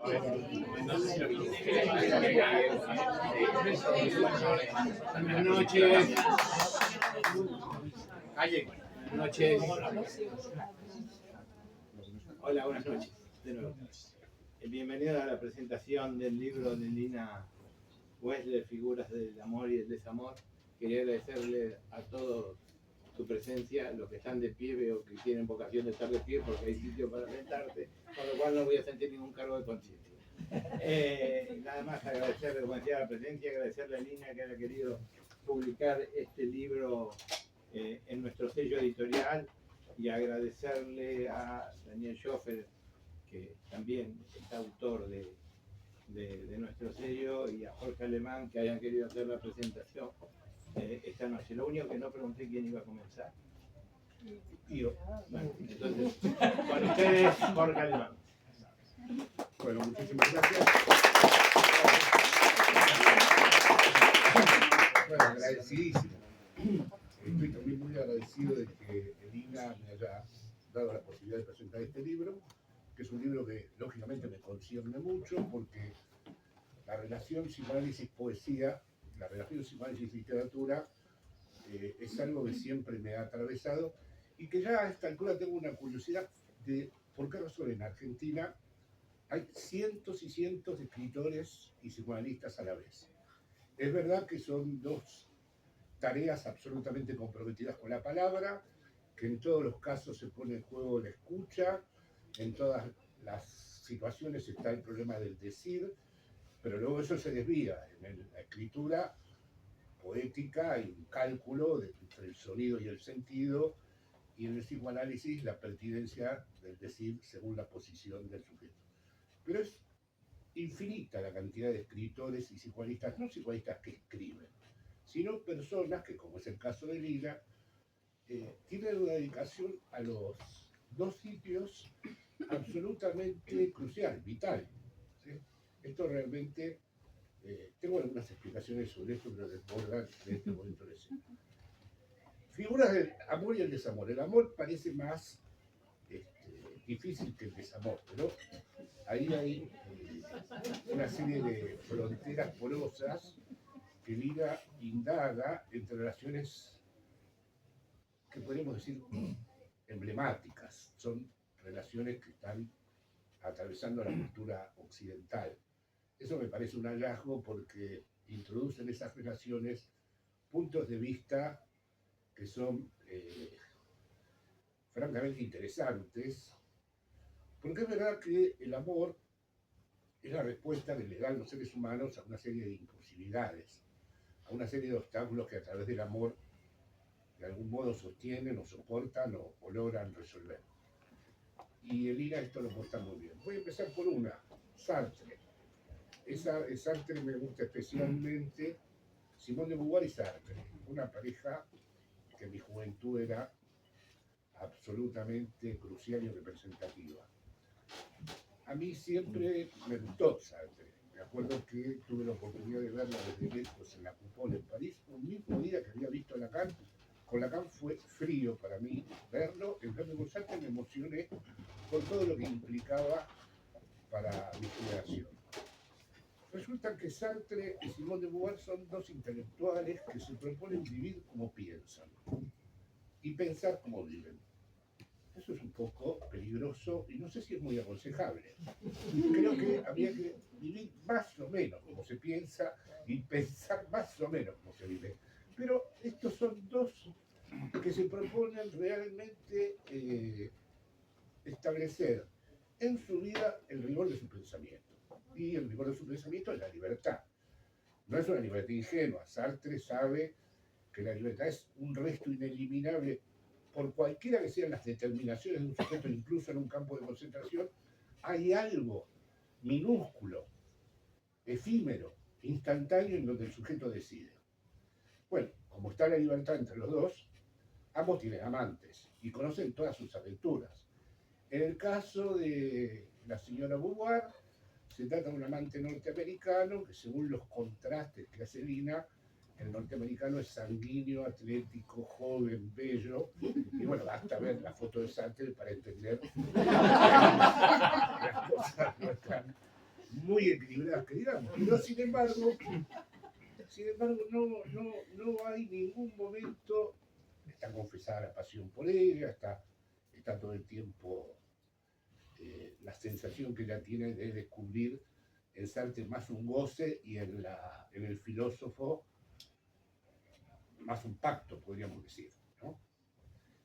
Buenas noches. Calle. Buenas noches. Hola, buenas noches. De nuevo. Bienvenido a la presentación del libro de Lina Wessler, Figuras del Amor y el Desamor. Quería agradecerle a todos su presencia, los que están de pie, o que tienen vocación de estar de pie porque hay sitio para sentarse, con lo cual no voy a sentir ningún cargo de conciencia. Nada más agradecerle, como decía, la presencia, agradecerle a Lina que haya querido publicar este libro en nuestro sello editorial, y agradecerle a Daniel Schoffer, que también es autor de nuestro sello, y a Jorge Alemán, que hayan querido hacer la presentación esta noche. Lo único que no pregunté quién iba a comenzar. Yo. Bueno, entonces, con ustedes, Jorge Alemán. Bueno, muchísimas gracias. Bueno, agradecidísimo. Estoy también muy agradecido de que Elina me haya dado la posibilidad de presentar este libro, que es un libro que lógicamente me concierne mucho, porque la relación psicoanálisis-poesía, la relación psicoanálisis-literatura, es algo que siempre me ha atravesado y que ya a esta altura tengo una curiosidad de por qué razón en Argentina hay cientos y cientos de escritores y psicoanalistas a la vez. Es verdad que son dos tareas absolutamente comprometidas con la palabra, que en todos los casos se pone en juego la escucha, en todas las situaciones está el problema del decir, pero luego eso se desvía. En la escritura poética hay un cálculo entre el sonido y el sentido, y en el psicoanálisis la pertinencia del decir según la posición del sujeto. Pero es infinita la cantidad de escritores y psicoanalistas, no psicoanalistas que escriben, sino personas que, como es el caso de Lina, tienen una dedicación a los dos sitios absolutamente crucial, vital. ¿Sí? Esto realmente, tengo algunas explicaciones sobre esto, pero desbordan en este momento de escena. Figuras del amor y el desamor. El amor parece más difícil que el desamor, pero ahí hay una serie de fronteras porosas que Lina indaga entre relaciones que podemos decir emblemáticas. Son relaciones que están atravesando la cultura occidental. Eso me parece un hallazgo porque introducen esas relaciones puntos de vista que son francamente interesantes, porque es verdad que el amor es la respuesta que le dan los seres humanos a una serie de imposibilidades, a una serie de obstáculos que a través del amor de algún modo sostienen o soportan o logran resolver. Y Elina esto lo muestra muy bien. Voy a empezar por una, Sartre. Sartre me gusta especialmente, Simone de Beauvoir y Sartre, una pareja que en mi juventud era absolutamente crucial y representativa. A mí siempre me gustó Sartre. Me acuerdo que tuve la oportunidad de verla desde lejos en la Coupole en París, un mismo día que había visto Lacan. Con Lacan fue frío para mí verlo, en cambio con Sartre me emocioné por todo lo que implicaba para mi generación. Resulta que Sartre y Simone de Beauvoir son dos intelectuales que se proponen vivir como piensan y pensar como viven. Eso es un poco peligroso y no sé si es muy aconsejable. Creo que habría que vivir más o menos como se piensa y pensar más o menos como se vive. Pero estos son dos que se proponen realmente establecer en su vida el rigor de su pensamiento. Y el rigor de su pensamiento es la libertad. No es una libertad ingenua. Sartre sabe que la libertad es un resto ineliminable por cualquiera que sean las determinaciones de un sujeto, incluso en un campo de concentración. Hay algo minúsculo, efímero, instantáneo en donde el sujeto decide. Bueno, como está la libertad entre los dos, ambos tienen amantes y conocen todas sus aventuras. En el caso de la señora Beauvoir, se trata de un amante norteamericano que, según los contrastes que hace Lina, el norteamericano es sanguíneo, atlético, joven, bello, y bueno, basta ver la foto de Sartre para entender que las cosas no están muy equilibradas que digamos, pero sin embargo no hay ningún momento, está confesada la pasión por ella, está todo el tiempo la sensación que ella tiene de descubrir en Sartre más un goce y en el filósofo más un pacto, podríamos decir, ¿no?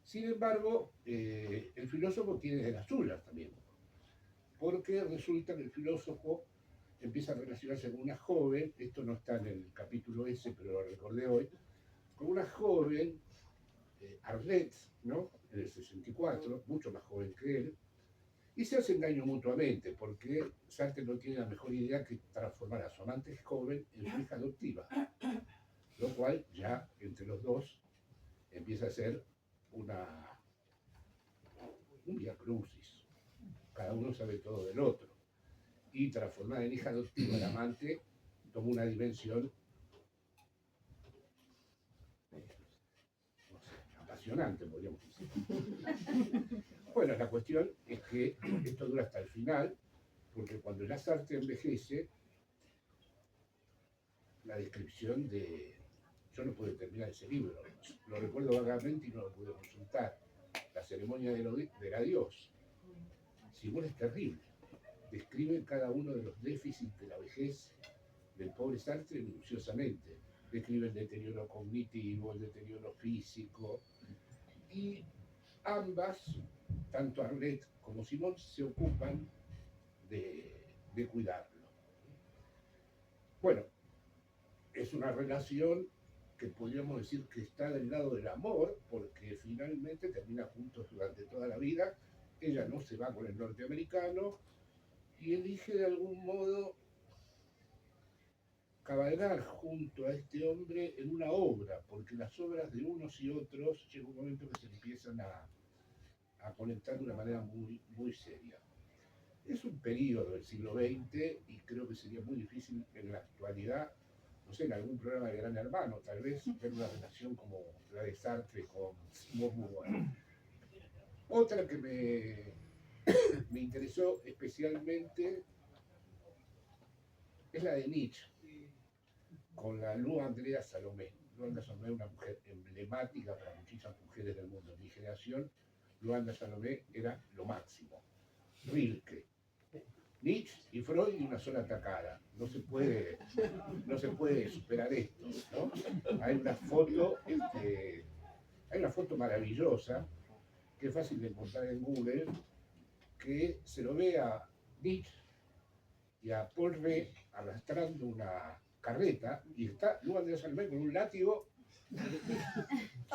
Sin embargo, el filósofo tiene de las suyas también, porque resulta que el filósofo empieza a relacionarse con una joven, esto no está en el capítulo ese, pero lo recordé hoy, con una joven, Arlette, ¿no? En el 64, mucho más joven que él, y se hacen daño mutuamente, porque Sartre no tiene la mejor idea que transformar a su amante joven en su hija adoptiva, lo cual ya entre los dos empieza a ser un vía crucis. Cada uno sabe todo del otro. Y transformar en hija adoptiva al amante toma una dimensión, no sé, apasionante, podríamos decir. Bueno, la cuestión es que esto dura hasta el final, porque cuando ya Sartre envejece, la descripción de... Yo no pude terminar ese libro, lo recuerdo vagamente y no lo pude consultar. La ceremonia del adiós. Simón es terrible. Describe cada uno de los déficits de la vejez del pobre Sartre minuciosamente. Describe el deterioro cognitivo, el deterioro físico. Y ambas, tanto Arlette como Simón, se ocupan de cuidarlo. Bueno, es una relación que podríamos decir que está del lado del amor, porque finalmente terminan juntos durante toda la vida. Ella no se va con el norteamericano y elige de algún modo cabalgar junto a este hombre en una obra, porque las obras de unos y otros llega un momento que se empiezan a conectar de una manera muy, muy seria. Es un periodo del siglo XX y creo que sería muy difícil en la actualidad, no sé, en algún programa de Gran Hermano, tal vez, ver una relación como la de Sartre con Simone Beauvoir. Otra que me interesó especialmente es la de Nietzsche, con la Lu Andrea Salomé. Lu Andrea Salomé es una mujer emblemática para muchísimas mujeres del mundo. En mi generación, Lu Andrea Salomé era lo máximo. Rilke, Nietzsche y Freud y una sola tacada. No se puede superar esto, ¿no? Hay una foto maravillosa que es fácil de encontrar en Google, que se lo ve a Nietzsche y a Paul Ré arrastrando una carreta y está Lu Andrea Salomé con un látigo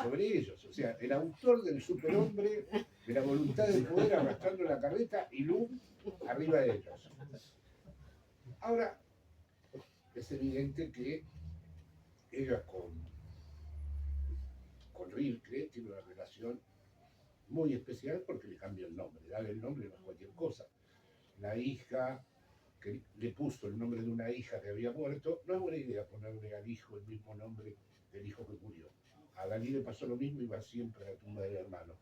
sobre ellos. O sea, el autor del superhombre, de la voluntad del poder arrastrando la carreta y Lu arriba de ellos. Ahora, es evidente que ella con Rilke tiene una relación muy especial porque le cambia el nombre. Darle el nombre no es cualquier cosa. La hija que le puso el nombre de una hija que había muerto, no es buena idea ponerle al hijo el mismo nombre del hijo que murió. A Dalí le pasó lo mismo y va siempre a la tumba del hermano.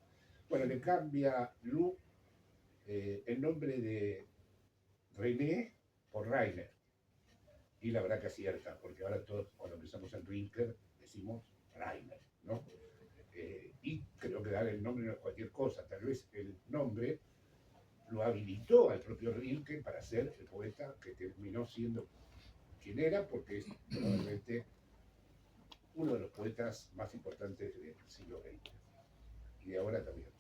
Bueno, le cambia Lu el nombre de René por Rainer. Y la verdad que acierta, porque ahora todos cuando pensamos en Rilke decimos Rainer, ¿no? Y creo que dar el nombre no es cualquier cosa, tal vez el nombre lo habilitó al propio Rilke para ser el poeta que terminó siendo quien era, porque es probablemente uno de los poetas más importantes del siglo XX y de ahora también.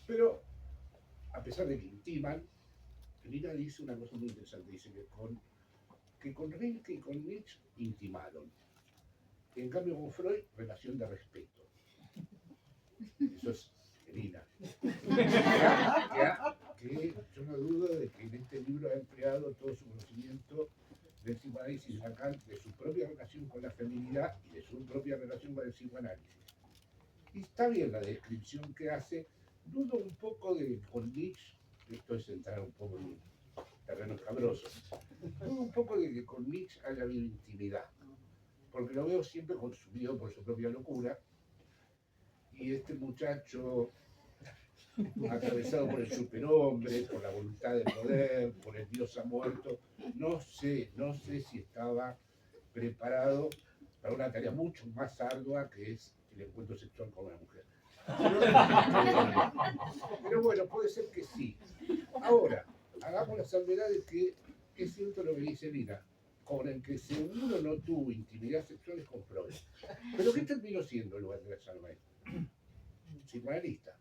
Pero a pesar de que intiman, Lina dice una cosa muy interesante, dice que con Rilke y con Nietzsche intimaron. En cambio con Freud, relación de respeto. Eso es Lina. Que yo no dudo de que en este libro ha empleado todo su conocimiento del psicoanálisis de Lacan, de su propia relación con la feminidad y de su propia relación con el psicoanálisis. Y está bien la descripción que hace. Dudo un poco de con Nietzsche, esto es entrar un poco en terreno escabroso, dudo un poco de que con Nietzsche haya habido intimidad, porque lo veo siempre consumido por su propia locura, y este muchacho atravesado por el superhombre, por la voluntad de poder, por el Dios ha muerto. No sé si estaba preparado para una tarea mucho más ardua que es el encuentro sexual con una mujer. Pero bueno, puede ser que sí. Ahora, hagamos la salvedad de que es cierto lo que dice Lina, con el que seguro no tuvo intimidad sexual es con Freud. Pero ¿qué terminó siendo el Andrés Salomé? Psicoanalista.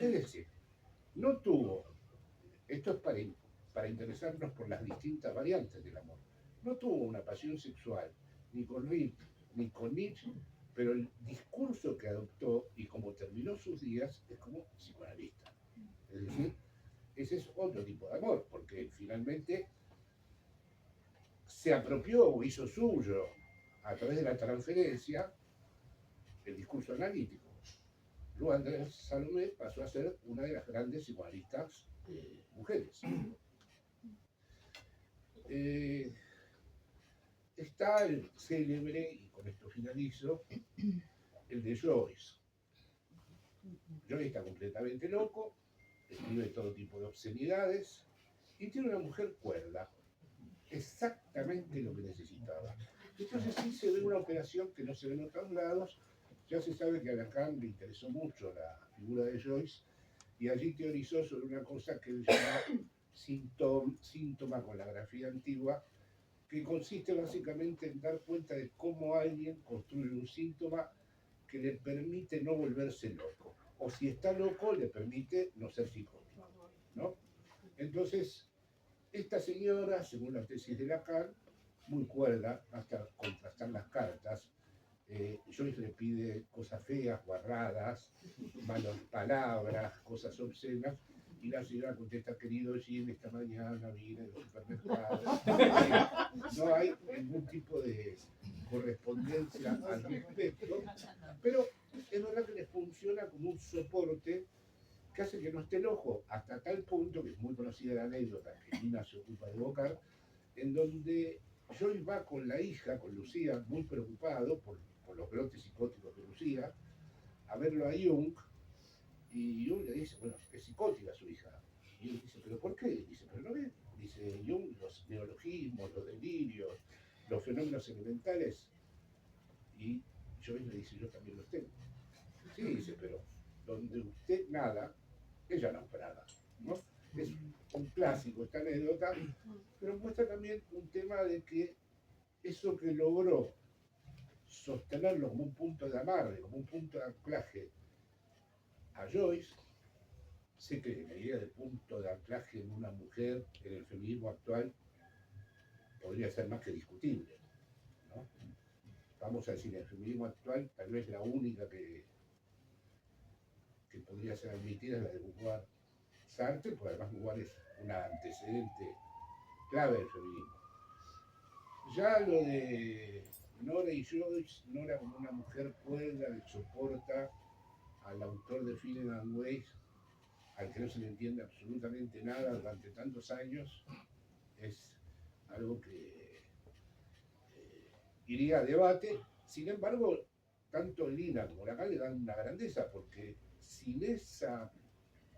Es decir, no tuvo, esto es para interesarnos por las distintas variantes del amor, no tuvo una pasión sexual ni con Reed ni con Nietzsche, pero el discurso que adoptó y cómo terminó sus días es como psicoanalista. Es decir, ese es otro tipo de amor, porque finalmente se apropió o hizo suyo a través de la transferencia el discurso analítico. Luego Andrés Salomé pasó a ser una de las grandes psicoanalistas mujeres. Está el célebre, y con esto finalizo, el de Joyce. Joyce está completamente loco, escribe todo tipo de obscenidades y tiene una mujer cuerda, exactamente lo que necesitaba. Entonces sí se ve una operación que no se ve en otros lados. Ya se sabe que a Lacan le interesó mucho la figura de Joyce y allí teorizó sobre una cosa que él llama síntoma con la grafía antigua, que consiste básicamente en dar cuenta de cómo alguien construye un síntoma que le permite no volverse loco, o si está loco le permite no ser psicótico, ¿no? Entonces, esta señora, según la tesis de Lacan, muy cuerda, hasta contrastar las cartas, Joyce le pide cosas feas, guarradas, malas palabras, cosas obscenas, y la señora contesta, querido Jim, esta mañana vine del supermercado. No hay ningún tipo de correspondencia al respecto, pero es verdad que les funciona como un soporte que hace que no esté el ojo, hasta tal punto, que es muy conocida la anécdota que Nina se ocupa de evocar, en donde Joyce va con la hija, con Lucía, muy preocupado por los brotes psicóticos de Lucía, a verlo a Jung, y Jung le dice, bueno, es psicótica su hija. Y él dice, ¿pero por qué? Dice, pero no ves. Dice Jung, los neologismos, los delirios, los fenómenos elementales. Y Joyce le dice, yo también los tengo. Sí, dice, pero donde usted nada, ella naufraga, ¿no? Es un clásico esta anécdota, pero muestra también un tema de que eso que logró sostenerlo como un punto de amarre, como un punto de anclaje a Joyce, sé que la idea de punto de anclaje en una mujer en el feminismo actual podría ser más que discutible, ¿no? Vamos a decir, el feminismo actual tal vez la única que podría ser admitida es la de Beauvoir Sartre, porque además Beauvoir es una antecedente clave del feminismo. Ya lo de Nora y Joyce, Nora como una mujer cuerda que soporta al autor de Feeling and Ways, al que no se le entiende absolutamente nada durante tantos años, es algo que iría a debate. Sin embargo, tanto Lina como Lacan le dan una grandeza, porque sin esa,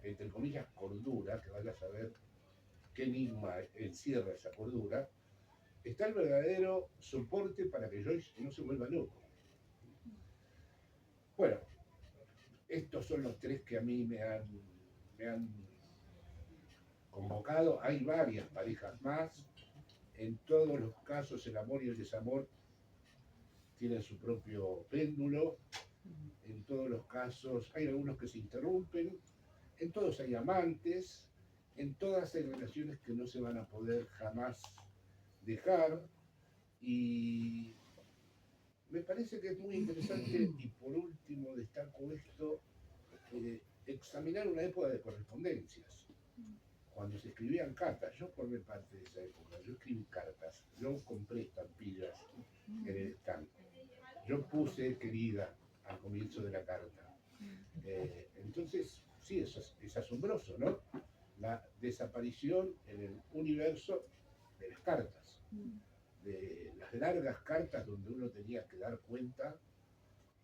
entre comillas, cordura, que vaya a saber qué enigma encierra esa cordura, está el verdadero soporte para que Joyce no se vuelva loco. Bueno, estos son los tres que a mí me han convocado. Hay varias parejas más. En todos los casos el amor y el desamor tienen su propio péndulo. En todos los casos hay algunos que se interrumpen. En todos hay amantes. En todas hay relaciones que no se van a poder jamás dejar. Y me parece que es muy interesante, y por último destaco esto, examinar una época de correspondencias. Cuando se escribían cartas, yo formé parte de esa época, yo escribí cartas, yo compré estampillas en el stand, yo puse querida al comienzo de la carta. Entonces, sí, es asombroso, ¿no? La desaparición en el universo de las cartas, de las largas cartas donde uno tenía que dar cuenta,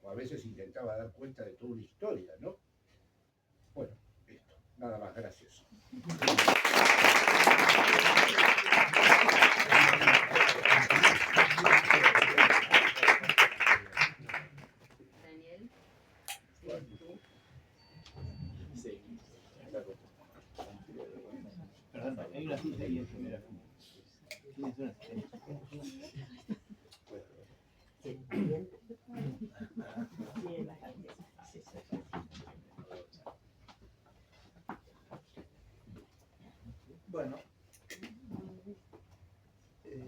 o a veces intentaba dar cuenta de toda una historia, ¿no? Bueno, esto. Nada más, gracias. Daniel, Sí. Perdón, hay una silla ahí en primera fila. Tienes una silla. Bueno,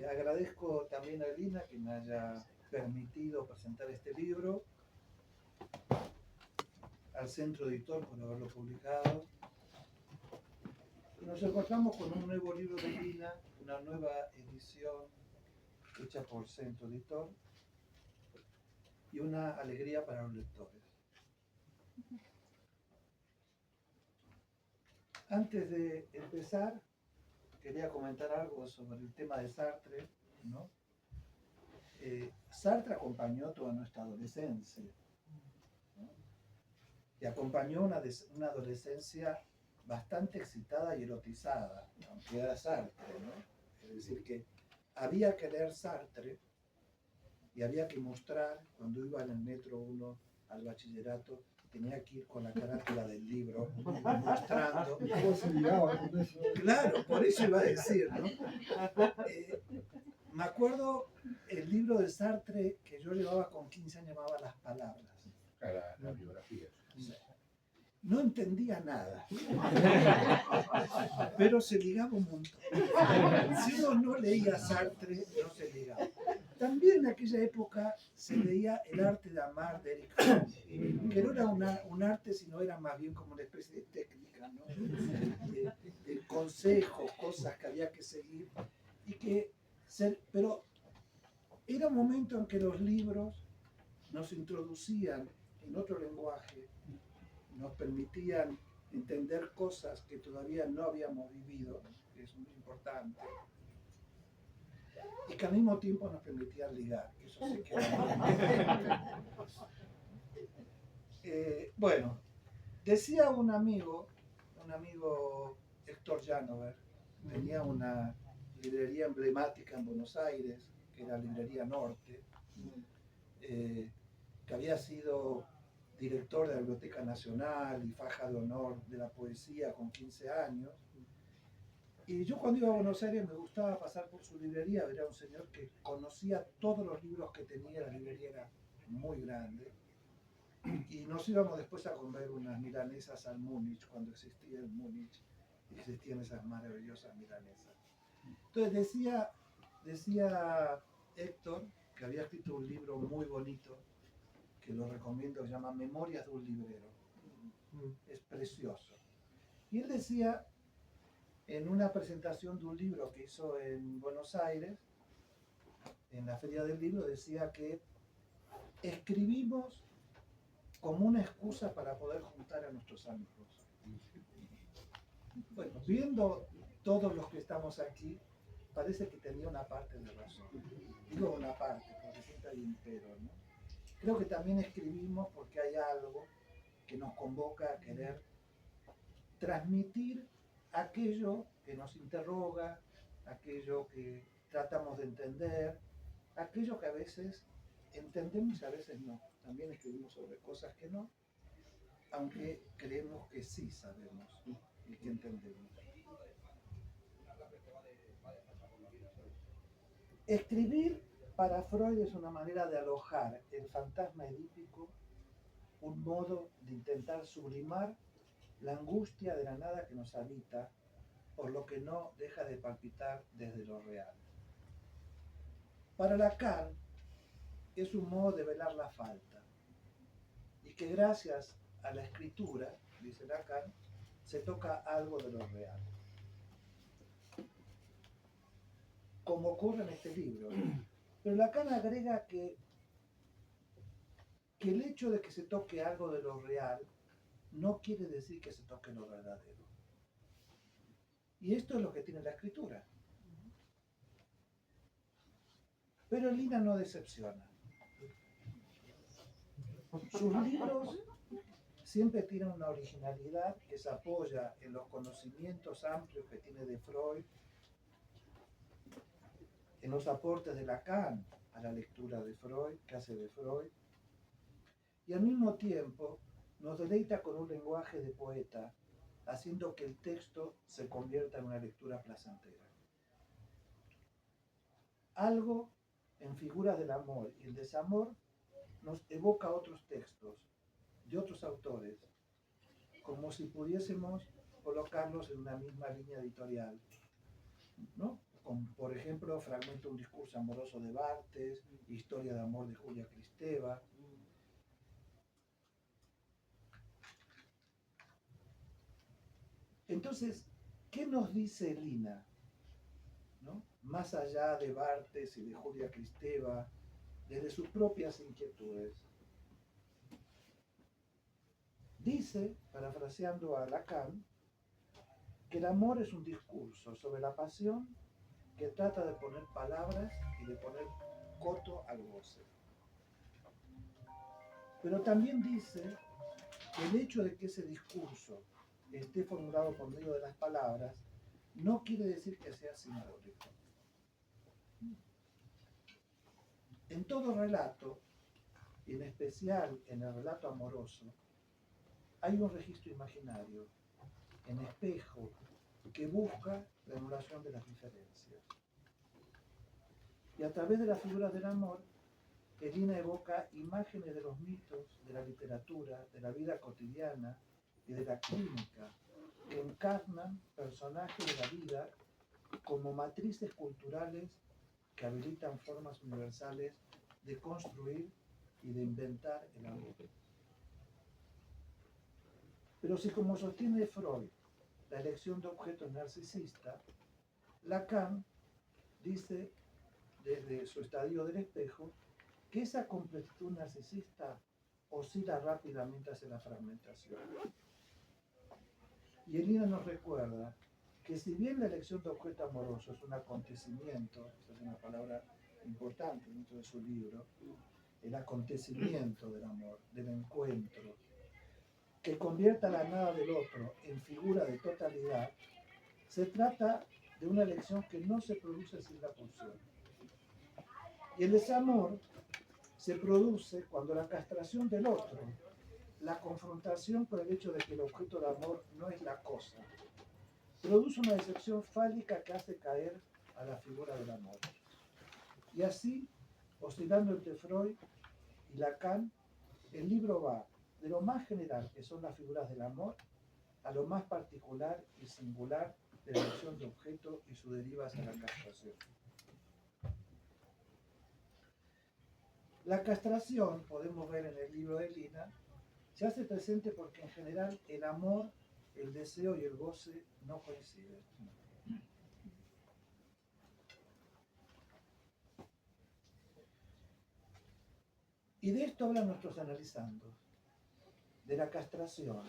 agradezco también a Lina que me haya permitido presentar este libro, al Centro Editor por haberlo publicado. Y nos encontramos con un nuevo libro de Lina, una nueva edición hecha por Centro Editor y una alegría para los lectores. Antes de empezar, quería comentar algo sobre el tema de Sartre, ¿no? Sartre acompañó toda nuestra adolescencia, ¿no? Y acompañó una adolescencia bastante excitada y erotizada, aunque era Sartre, ¿no? Es decir, que había que leer Sartre y había que mostrar, cuando iba en el metro uno al bachillerato, tenía que ir con la carátula del libro mostrando. ¿Cómo se ligaba con eso? Claro, por eso iba a decir, ¿no? Me acuerdo el libro de Sartre que yo llevaba con 15 años, llamaba Las Palabras. La biografía. No entendía nada, pero se ligaba un montón. Si uno no leía Sartre, no se ligaba. También en aquella época se leía El arte de amar de Eric Fromm, que no era un arte, sino era más bien como una especie de técnica, ¿no? De consejos, cosas que había que seguir. Pero era un momento en que los libros nos introducían en otro lenguaje, nos permitían entender cosas que todavía no habíamos vivido, que es muy importante, y que al mismo tiempo nos permitían ligar, que eso sí que era bueno, decía un amigo Héctor Janover, tenía una librería emblemática en Buenos Aires, que era Librería Norte, que había sido director de la Biblioteca Nacional y faja de honor de la poesía con 15 años. Y yo cuando iba a Buenos Aires me gustaba pasar por su librería, era un señor que conocía todos los libros que tenía, la librería era muy grande. Y nos íbamos después a comer unas milanesas al Múnich, cuando existía el Múnich, y existían esas maravillosas milanesas. Entonces decía Héctor, que había escrito un libro muy bonito, que lo recomiendo, se llama Memorias de un librero. Es precioso. Y él decía, en una presentación de un libro que hizo en Buenos Aires, en la Feria del Libro, decía que escribimos como una excusa para poder juntar a nuestros amigos. Bueno, viendo todos los que estamos aquí, parece que tenía una parte de razón. Digo una parte, porque siempre hay un pero, ¿no? Creo que también escribimos porque hay algo que nos convoca a querer transmitir aquello que nos interroga, aquello que tratamos de entender, aquello que a veces entendemos y a veces no. También escribimos sobre cosas que no, aunque creemos que sí sabemos y que entendemos. Escribir para Freud es una manera de alojar el fantasma edípico, un modo de intentar sublimar la angustia de la nada que nos habita, por lo que no deja de palpitar desde lo real. Para Lacan es un modo de velar la falta, y que gracias a la escritura, dice Lacan, se toca algo de lo real. Como ocurre en este libro. Pero Lacan agrega que el hecho de que se toque algo de lo real no quiere decir que se toque lo verdadero. Y esto es lo que tiene la escritura. Pero Lina no decepciona. Sus libros siempre tiene una originalidad que se apoya en los conocimientos amplios que tiene de Freud, en los aportes de Lacan a la lectura de Freud, que hace de Freud, y al mismo tiempo nos deleita con un lenguaje de poeta, haciendo que el texto se convierta en una lectura placentera. Algo en Figuras del Amor y el Desamor nos evoca otros textos de otros autores, como si pudiésemos colocarlos en una misma línea editorial, ¿no? Como, por ejemplo, Fragmento de un discurso amoroso de Barthes, Historia de amor de Julia Kristeva. Entonces, ¿qué nos dice Lina? ¿No? Más allá de Barthes y de Julia Kristeva, desde sus propias inquietudes. Dice, parafraseando a Lacan, que el amor es un discurso sobre la pasión que trata de poner palabras y de poner coto al goce. Pero también dice que el hecho de que ese discurso esté formulado por medio de las palabras no quiere decir que sea simbólico. En todo relato, y en especial en el relato amoroso, hay un registro imaginario, en espejo, que busca la anulación de las diferencias. Y a través de las figuras del amor, Lina evoca imágenes de los mitos, de la literatura, de la vida cotidiana y de la clínica, que encarnan personajes de la vida como matrices culturales que habilitan formas universales de construir y de inventar el amor. Pero si, como sostiene Freud, la elección de objetos narcisista, Lacan dice, desde su estadio del espejo, que esa completitud narcisista oscila rápidamente hacia la fragmentación. Y Lina nos recuerda que si bien la elección de objeto amoroso es un acontecimiento, esa es una palabra importante dentro de su libro, el acontecimiento del amor, del encuentro, que convierta la nada del otro en figura de totalidad, se trata de una elección que no se produce sin la pulsión. Y el desamor se produce cuando la castración del otro, la confrontación con el hecho de que el objeto de amor no es la cosa, produce una decepción fálica que hace caer a la figura del amor. Y así, oscilando entre Freud y Lacan, el libro va de lo más general, que son las figuras del amor, a lo más particular y singular de la elección de objeto y su deriva hacia la castración. La castración, podemos ver en el libro de Lina, se hace presente porque en general el amor, el deseo y el goce no coinciden. Y de esto hablan nuestros analizandos, de la castración,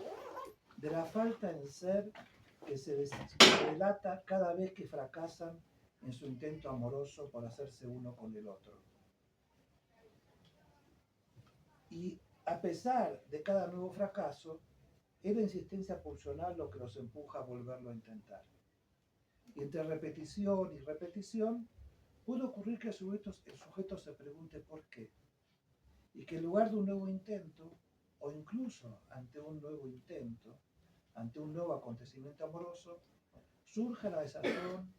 de la falta en ser que se delata cada vez que fracasan en su intento amoroso por hacerse uno con el otro. Y a pesar de cada nuevo fracaso, es la insistencia pulsional lo que los empuja a volverlo a intentar. Y entre repetición y repetición, puede ocurrir que el sujeto se pregunte por qué. Y que en lugar de un nuevo intento, o incluso ante un nuevo intento, ante un nuevo acontecimiento amoroso, surja la desazón,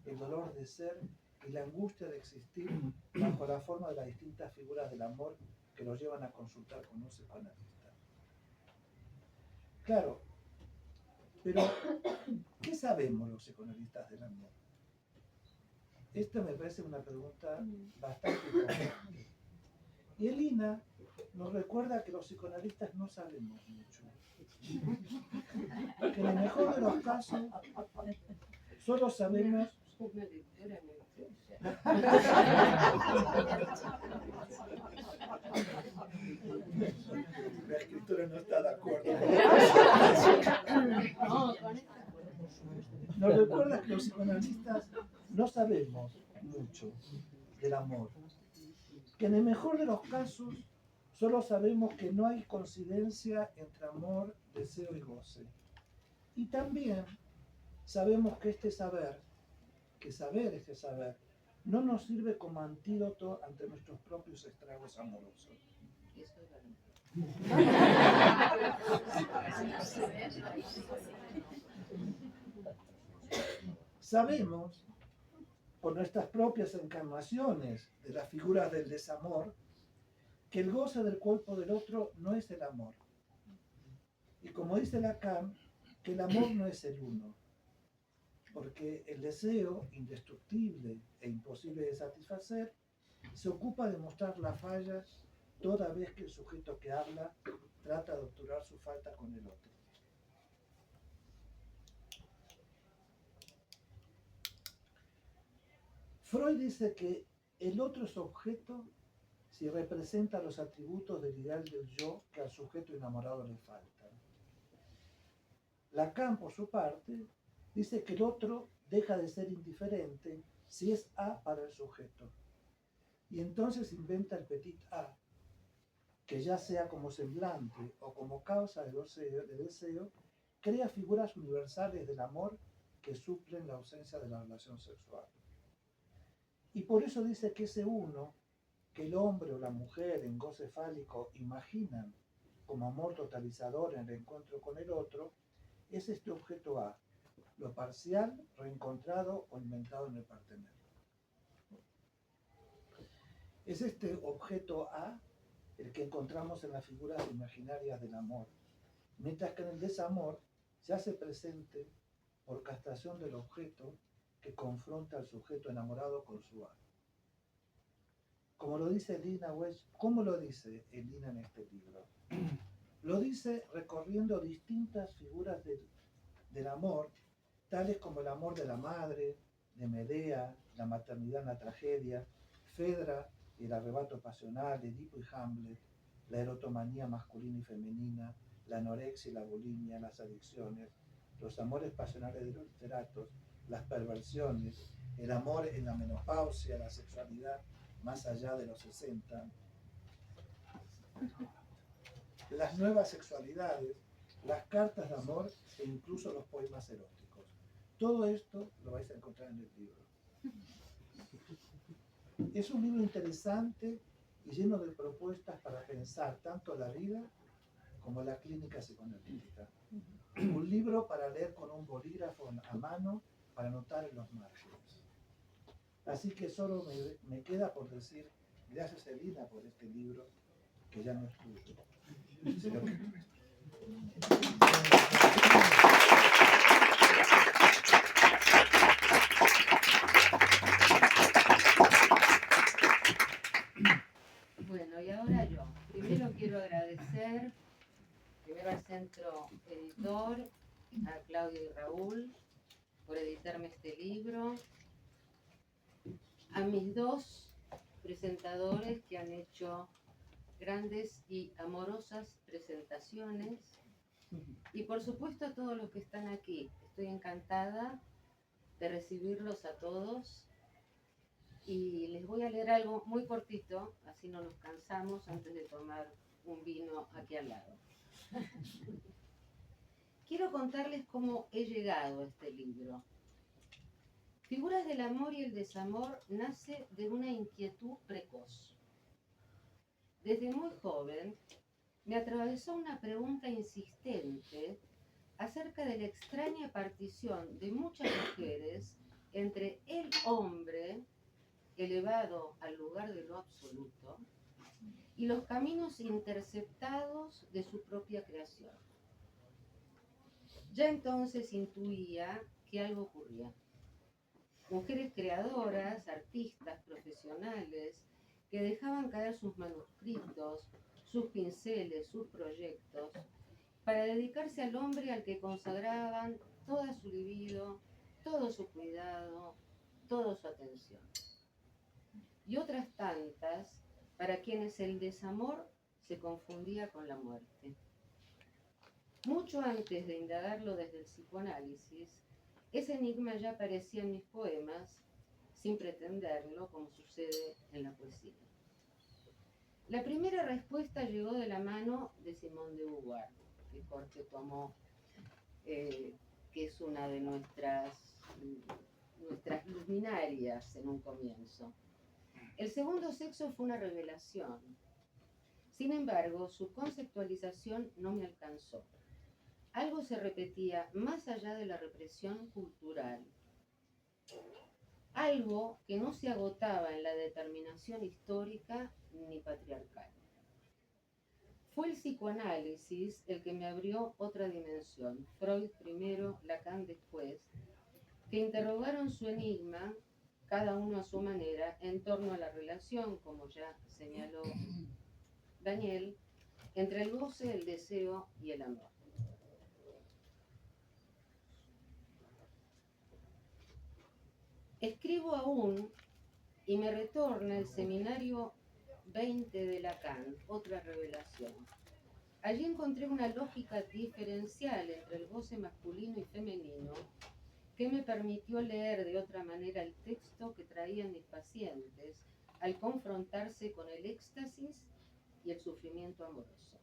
el dolor de ser y la angustia de existir bajo la forma de las distintas figuras del amor que los llevan a consultar con un psicoanalista. Claro, pero ¿qué sabemos los psicoanalistas del amor? Esta me parece una pregunta bastante importante. Y Lina nos recuerda que los psicoanalistas no sabemos mucho. Que en el mejor de los casos solo sabemos la escritora no está de acuerdo. Nos recuerda que los psicoanalistas no sabemos mucho del amor. Que en el mejor de los casos Solo sabemos que no hay coincidencia entre amor, deseo y goce. Y también sabemos que este saber, no nos sirve como antídoto ante nuestros propios estragos amorosos. Eso es verdad. Sabemos, por nuestras propias encarnaciones de las figuras del desamor, que el goce del cuerpo del otro no es el amor. Y como dice Lacan, que el amor no es el uno, porque el deseo indestructible e imposible de satisfacer se ocupa de mostrar las fallas toda vez que el sujeto que habla trata de obturar su falta con el otro. Freud dice que el otro es objeto si representa los atributos del ideal del yo que al sujeto enamorado le faltan. Lacan, por su parte, dice que el otro deja de ser indiferente si es A para el sujeto. Y entonces inventa el petit A, que ya sea como semblante o como causa de deseo, crea figuras universales del amor que suplen la ausencia de la relación sexual. Y por eso dice que ese uno, que el hombre o la mujer en goce fálico imaginan como amor totalizador en el encuentro con el otro, es este objeto A, lo parcial, reencontrado o inventado en el partener. Es este objeto A el que encontramos en las figuras imaginarias del amor, mientras que en el desamor se hace presente por castración del objeto que confronta al sujeto enamorado con su A. ¿Cómo lo dice Elina en este libro? Lo dice recorriendo distintas figuras del amor, tales como el amor de la madre, de Medea, la maternidad en la tragedia, Fedra y el arrebato pasional, Edipo y Hamlet, la erotomanía masculina y femenina, la anorexia y la bulimia, las adicciones, los amores pasionales de los literatos, las perversiones, el amor en la menopausia, la sexualidad más allá de los 60, las nuevas sexualidades, las cartas de amor e incluso los poemas eróticos. Todo esto lo vais a encontrar en el libro. Es un libro interesante y lleno de propuestas para pensar tanto la vida como la clínica psicoanalítica. Un libro para leer con un bolígrafo a mano para anotar en los márgenes. Así que solo me queda por decir gracias, Elina, por este libro que ya no es tuyo. Bueno, y ahora yo. Primero quiero agradecer al Centro Editor, a Claudio y Raúl, por editarme este libro, a mis dos presentadores que han hecho grandes y amorosas presentaciones, y por supuesto a todos los que están aquí. Estoy encantada de recibirlos a todos y les voy a leer algo muy cortito, así no nos cansamos antes de tomar un vino aquí al lado. Quiero contarles cómo he llegado a este libro. Figuras del amor y el desamor nace de una inquietud precoz. Desde muy joven me atravesó una pregunta insistente acerca de la extraña partición de muchas mujeres entre el hombre, elevado al lugar de lo absoluto, y los caminos interceptados de su propia creación. Ya entonces intuía que algo ocurría. Mujeres creadoras, artistas, profesionales, que dejaban caer sus manuscritos, sus pinceles, sus proyectos, para dedicarse al hombre al que consagraban toda su libido, todo su cuidado, toda su atención. Y otras tantas para quienes el desamor se confundía con la muerte. Mucho antes de indagarlo desde el psicoanálisis, ese enigma ya aparecía en mis poemas, sin pretenderlo, como sucede en la poesía. La primera respuesta llegó de la mano de Simone de Beauvoir, que Jorge tomó, que es una de nuestras luminarias en un comienzo. El segundo sexo fue una revelación. Sin embargo, su conceptualización no me alcanzó. Algo se repetía más allá de la represión cultural. Algo que no se agotaba en la determinación histórica ni patriarcal. Fue el psicoanálisis el que me abrió otra dimensión, Freud primero, Lacan después, que interrogaron su enigma, cada uno a su manera, en torno a la relación, como ya señaló Daniel, entre el goce, el deseo y el amor. Escribo aún y me retorna el seminario 20 de Lacan, otra revelación. Allí encontré una lógica diferencial entre el goce masculino y femenino que me permitió leer de otra manera el texto que traían mis pacientes al confrontarse con el éxtasis y el sufrimiento amoroso.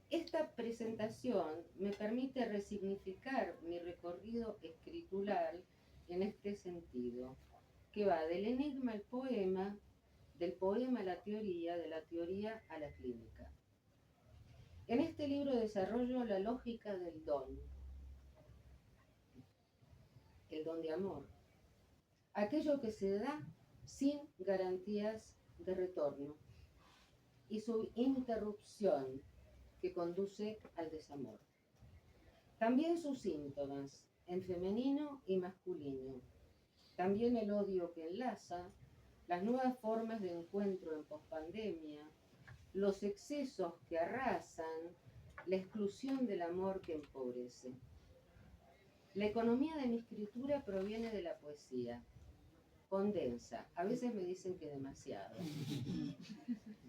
Esta presentación me permite resignificar mi recorrido escritural en este sentido, que va del enigma al poema, del poema a la teoría, de la teoría a la clínica. En este libro desarrollo la lógica del don, el don de amor, aquello que se da sin garantías de retorno y su interrupción que conduce al desamor. También sus síntomas, en femenino y masculino. También el odio que enlaza, las nuevas formas de encuentro en pospandemia, los excesos que arrasan, la exclusión del amor que empobrece. La economía de mi escritura proviene de la poesía. Condensa, a veces me dicen que demasiado.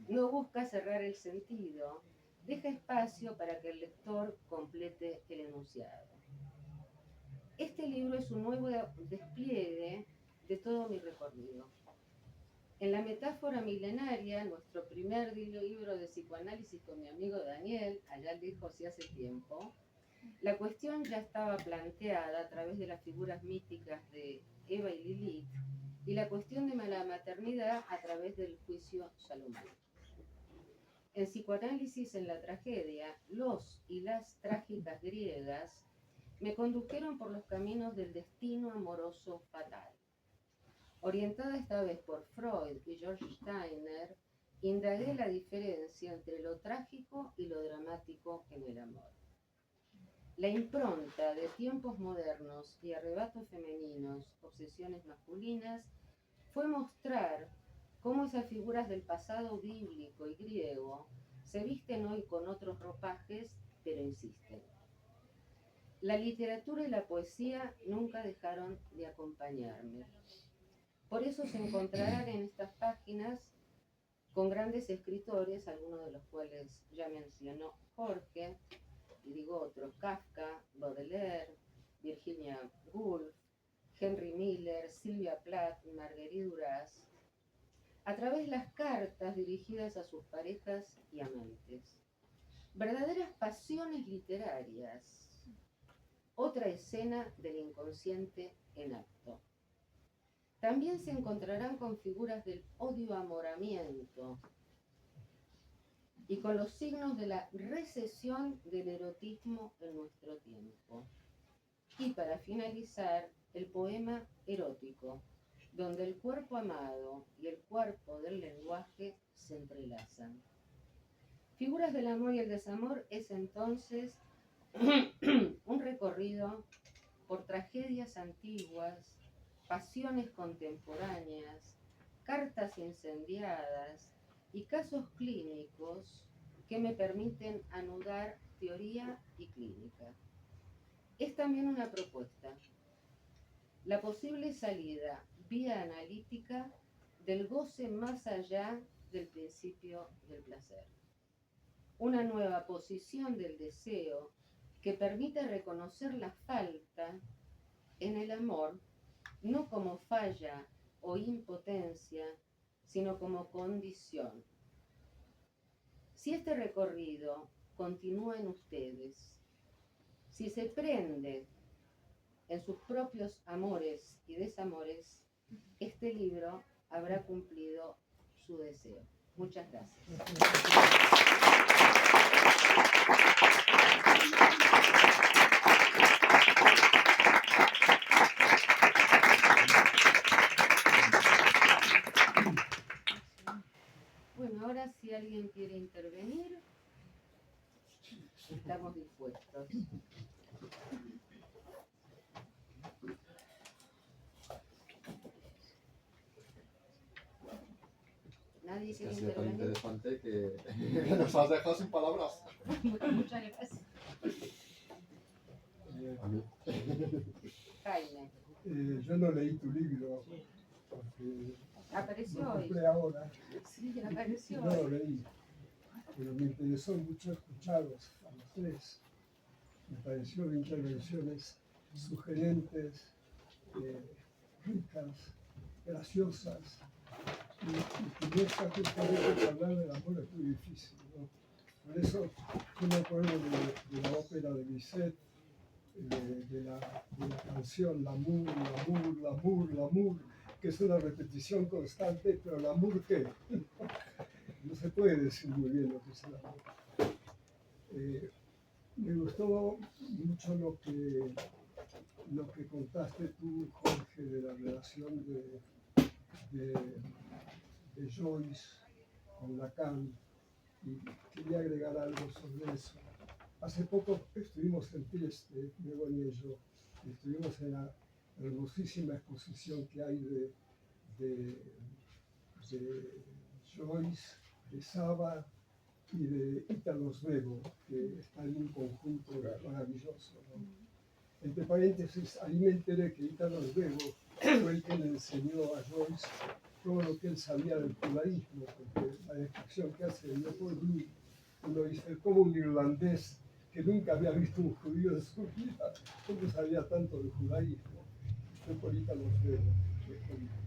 No busca cerrar el sentido, deja espacio para que el lector complete el enunciado. Este libro es un nuevo despliegue de todo mi recorrido. En la metáfora milenaria, nuestro primer libro de psicoanálisis con mi amigo Daniel, allá lejos y hace tiempo, la cuestión ya estaba planteada a través de las figuras míticas de Eva y Lilith y la cuestión de la maternidad a través del juicio Salomón. En psicoanálisis en la tragedia, los y las trágicas griegas me condujeron por los caminos del destino amoroso fatal. Orientada esta vez por Freud y George Steiner, indagué la diferencia entre lo trágico y lo dramático en el amor. La impronta de tiempos modernos y arrebatos femeninos, obsesiones masculinas, fue mostrar cómo esas figuras del pasado bíblico y griego se visten hoy con otros ropajes, pero insisten. La literatura y la poesía nunca dejaron de acompañarme. Por eso se encontrarán en estas páginas con grandes escritores, algunos de los cuales ya mencionó Jorge, y digo otros, Kafka, Baudelaire, Virginia Woolf, Henry Miller, Sylvia Plath, Marguerite Duras, a través de las cartas dirigidas a sus parejas y amantes. Verdaderas pasiones literarias, otra escena del inconsciente en acto. También se encontrarán con figuras del odio-amoramiento y con los signos de la recesión del erotismo en nuestro tiempo. Y para finalizar, el poema erótico, donde el cuerpo amado y el cuerpo del lenguaje se entrelazan. Figuras del amor y el desamor es entonces un recorrido por tragedias antiguas, pasiones contemporáneas, cartas incendiadas y casos clínicos que me permiten anudar teoría y clínica. Es también una propuesta, la posible salida vía analítica del goce más allá del principio del placer. Una nueva posición del deseo que permite reconocer la falta en el amor, no como falla o impotencia, sino como condición, Si este recorrido continúa en ustedes, si se prende en sus propios amores y desamores, este libro habrá cumplido su deseo. Muchas gracias. Bueno, ahora si alguien quiere intervenir, estamos dispuestos. ¿Nadie Es que quiere ha sido tan intervenir? interesante que nos has dejado sin palabras. Muchas gracias. A mí. Jaime, Yo no leí tu libro porque apareció lo hoy. compré ahora Sí, y apareció no lo hoy. leí, pero me interesó mucho escucharlos a los tres. Me parecieron intervenciones sugerentes, ricas, graciosas, y que no está justamente que hablar del amor es muy difícil, ¿no? Por eso yo me acuerdo de la ópera de Bizet, de la canción L'amour, l'amour, l'amour, l'amour, que es una repetición constante, pero l'amour ¿qué? No se puede decir muy bien lo que es el amor. Me gustó mucho lo que contaste tú, Jorge, de la relación de Joyce con Lacan, y quería agregar algo sobre eso. Hace poco estuvimos en Trieste, Begoña y yo, y estuvimos en la hermosísima exposición que hay de Joyce, de Saba y de Italo Svevo, que está en un conjunto maravilloso, ¿no? Entre paréntesis, ahí me enteré que Italo Svevo fue el que le enseñó a Joyce todo lo que él sabía del judaísmo, porque la descripción que hace de Leopold Bloom, uno dice, como un irlandés que nunca había visto un judío en su vida, ¿cómo sabía tanto del judaísmo? Fue por Italo Svevo, que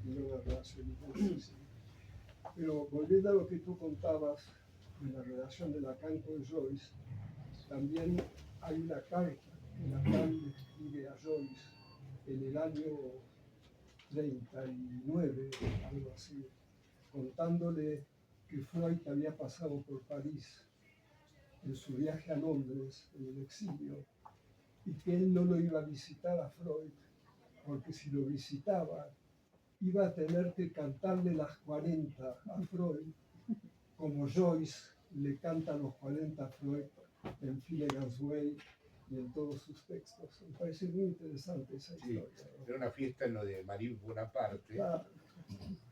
tiene una relación intensísima. Pero volviendo a lo que tú contabas de la relación de Lacan con Joyce, también hay una carta que Lacan le escribe a Joyce en el año 39, algo así, contándole que Freud había pasado por París en su viaje a Londres, en el exilio, y que él no lo iba a visitar a Freud, porque si lo visitaba, iba a tener que cantarle las 40 a Freud, como Joyce le canta los 40 a Freud en Finnegan's Wake y en todos sus textos. Me parece muy interesante esa Sí, historia, ¿no? era una fiesta en lo de Marie Bonaparte Claro,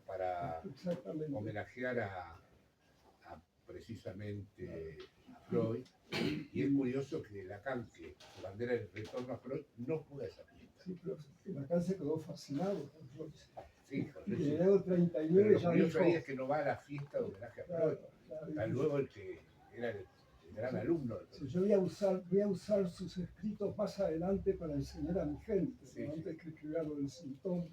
para exactamente. homenajear a precisamente a Freud. Y es curioso que Lacan, que su bandera de retorno a Freud, no fue a esa fiesta. Sí, pero Lacan se quedó fascinado con Joyce. Sí, Y sí. en el año Pero 39 lo ya curioso dijo, ahí es que no va a la fiesta de homenaje a Freud. claro, claro, Está luego el que era el gran alumno del sí, yo voy a usar sus escritos más adelante para enseñar a mi gente, Sí, ¿no? sí. Antes que escribir lo del sintoma,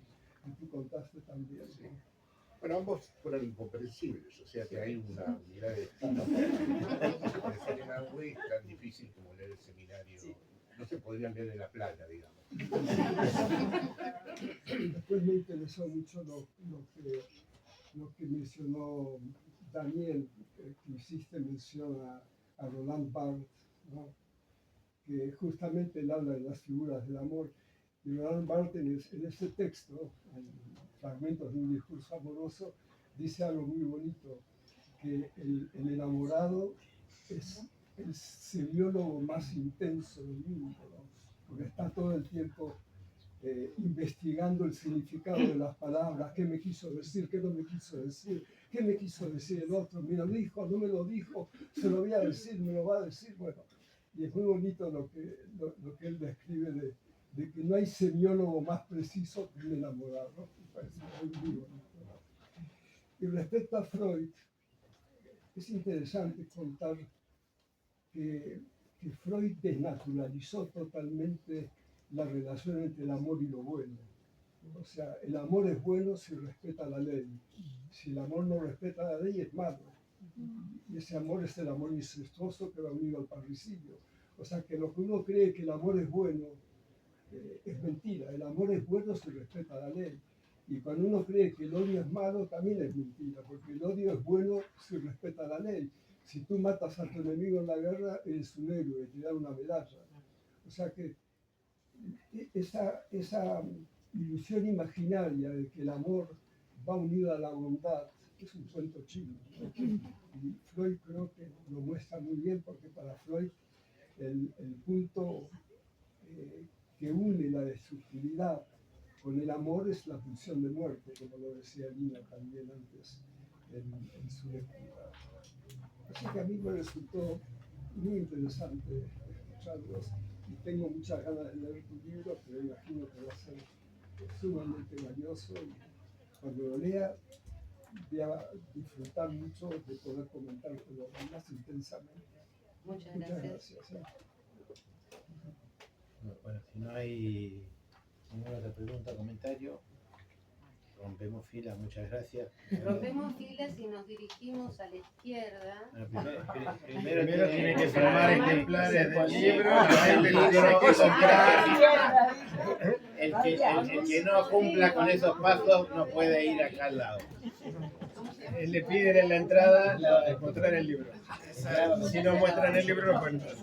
que tú contaste también, Sí. ¿no? Bueno, ambos fueron incomprensibles, o sea que hay una unidad de estilo. El Finnegan's Wake es tan difícil como leer el seminario. No se podrían leer en la playa, digamos. Después me interesó mucho lo que mencionó Daniel, que hiciste mención a Roland Barthes, ¿no? Que justamente él habla de las figuras del amor. Y Roland Barthes en ese texto, en fragmentos de un discurso amoroso, dice algo muy bonito, que el enamorado es el semiólogo más intenso del mundo, ¿no? Porque está todo el tiempo investigando el significado de las palabras, qué me quiso decir, qué no me quiso decir, qué me quiso decir el otro, me lo dijo, no me lo dijo, se lo voy a decir, me lo va a decir, bueno. Y es muy bonito lo que él describe de que no hay semiólogo más preciso que un enamorado, ¿no? Me parece muy bonito, ¿no? Y respecto a Freud, es interesante contar que Freud desnaturalizó totalmente la relación entre el amor y lo bueno. O sea, el amor es bueno si respeta la ley. Si el amor no respeta la ley es malo. Y ese amor es el amor incestuoso que va unido al parricidio. O sea que lo que uno cree que el amor es bueno, es mentira. El amor es bueno si respeta la ley. Y cuando uno cree que el odio es malo, también es mentira, porque el odio es bueno si respeta la ley. Si tú matas a tu enemigo en la guerra, eres un héroe, te dan una medalla. O sea que esa ilusión imaginaria de que el amor va unido a la bondad es un cuento chino, ¿no? Y Freud creo que lo muestra muy bien, porque para Freud el punto que une la destructividad con el amor es la pulsión de muerte, como lo decía Lina también antes en su lectura. Así que a mí me resultó muy interesante escucharlos y tengo muchas ganas de leer tu libro, pero imagino que va a ser sumamente valioso y cuando lo lea voy a disfrutar mucho de poder comentártelo más intensamente. Muchas Muchas gracias. gracias. Bueno, si no hay ninguna otra pregunta o comentario, rompemos fila, muchas gracias. Rompemos filas y nos dirigimos a la izquierda. Primero tiene que firmar ejemplares del libro, la gente lo tiene que comprar. El que no cumpla con esos pasos no puede ir acá al lado. Le piden en la entrada mostrar el libro. Si no muestran el libro, no pueden entrar.